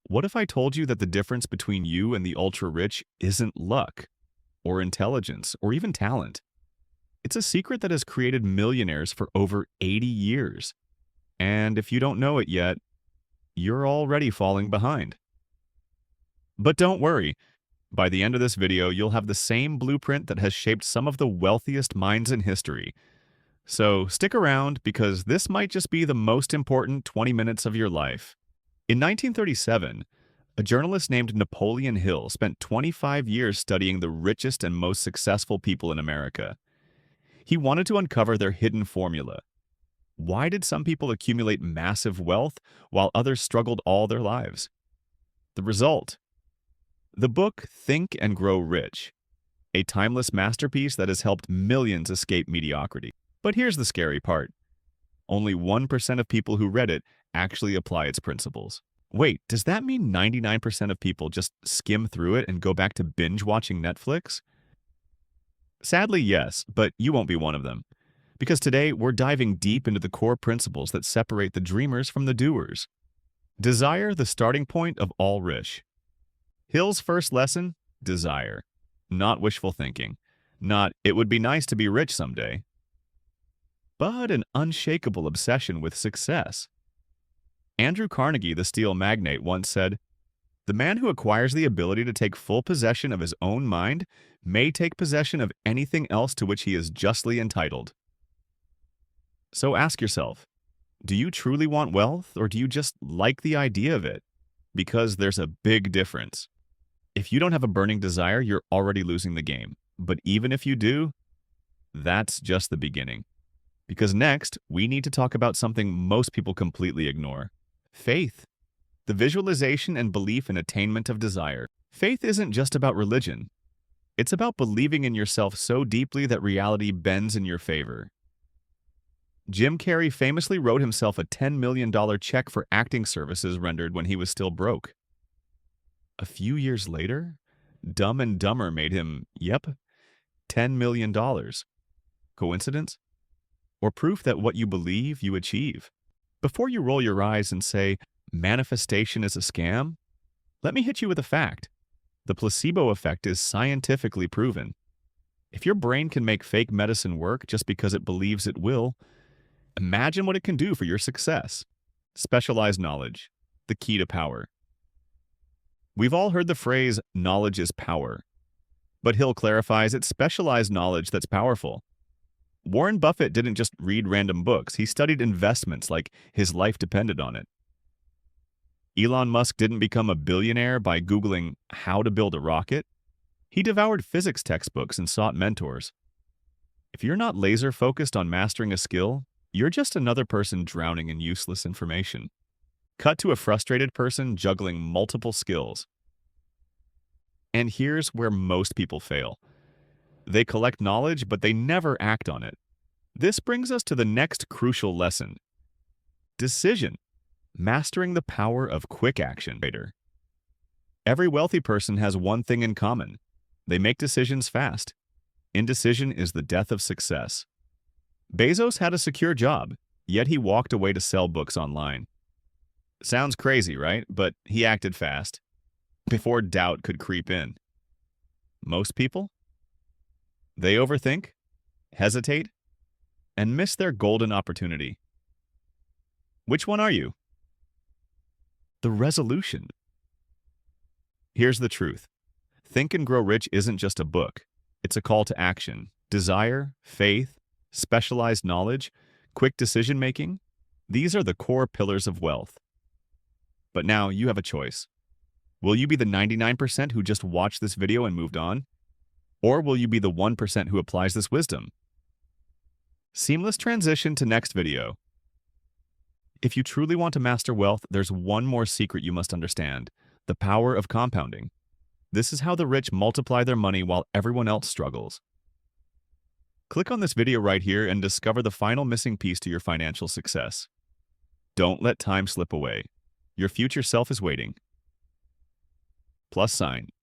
What if I told you that the difference between you and the ultra-rich isn't luck, or intelligence, or even talent? It's a secret that has created millionaires for over 80 years. And if you don't know it yet, you're already falling behind. But don't worry, by the end of this video, you'll have the same blueprint that has shaped some of the wealthiest minds in history. So stick around because this might just be the most important 20 minutes of your life. In 1937, a journalist named Napoleon Hill spent 25 years studying the richest and most successful people in America. He wanted to uncover their hidden formula. Why did some people accumulate massive wealth while others struggled all their lives? The result: the book Think and Grow Rich, a timeless masterpiece that has helped millions escape mediocrity. But here's the scary part. Only 1% of people who read it actually apply its principles. Wait, does that mean 99% of people just skim through it and go back to binge-watching Netflix? Sadly, yes, but you won't be one of them. Because today, we're diving deep into the core principles that separate the dreamers from the doers. Desire, the starting point of all rich. Hill's first lesson: desire. Not wishful thinking. Not, it would be nice to be rich someday. But an unshakable obsession with success. Andrew Carnegie, the steel magnate, once said, "The man who acquires the ability to take full possession of his own mind may take possession of anything else to which he is justly entitled." So ask yourself, do you truly want wealth, or do you just like the idea of it? Because there's a big difference. If you don't have a burning desire, you're already losing the game. But even if you do, that's just the beginning. Because next, we need to talk about something most people completely ignore: faith. The visualization and belief in attainment of desire. Faith isn't just about religion. It's about believing in yourself so deeply that reality bends in your favor. Jim Carrey famously wrote himself a $10 million check for acting services rendered when he was still broke. A few years later, Dumb and Dumber made him, $10 million. Coincidence? Or proof that what you believe, you achieve? Before you roll your eyes and say, manifestation is a scam, let me hit you with a fact. The placebo effect is scientifically proven. If your brain can make fake medicine work just because it believes it will, imagine what it can do for your success. Specialized knowledge, the key to power. We've all heard the phrase, knowledge is power. But Hill clarifies it's specialized knowledge that's powerful. Warren Buffett didn't just read random books, he studied investments like his life depended on it. Elon Musk didn't become a billionaire by Googling how to build a rocket. He devoured physics textbooks and sought mentors. If you're not laser-focused on mastering a skill, you're just another person drowning in useless information. Cut to a frustrated person juggling multiple skills. And here's where most people fail. They collect knowledge, but they never act on it. This brings us to the next crucial lesson. Decision. Mastering the power of quick action. Every wealthy person has one thing in common. They make decisions fast. Indecision is the death of success. Bezos had a secure job, yet he walked away to sell books online. Sounds crazy, right? But he acted fast, before doubt could creep in. Most people? They overthink, hesitate, and miss their golden opportunity. Which one are you? The resolution. Here's the truth. Think and Grow Rich isn't just a book. It's a call to action. Desire, faith, specialized knowledge, quick decision-making. These are the core pillars of wealth. But now you have a choice. Will you be the 99% who just watched this video and moved on? Or will you be the 1% who applies this wisdom? Seamless transition to next video. If you truly want to master wealth, there's one more secret you must understand: the power of compounding. This is how the rich multiply their money while everyone else struggles. Click on this video right here and discover the final missing piece to your financial success. Don't let time slip away. Your future self is waiting. +.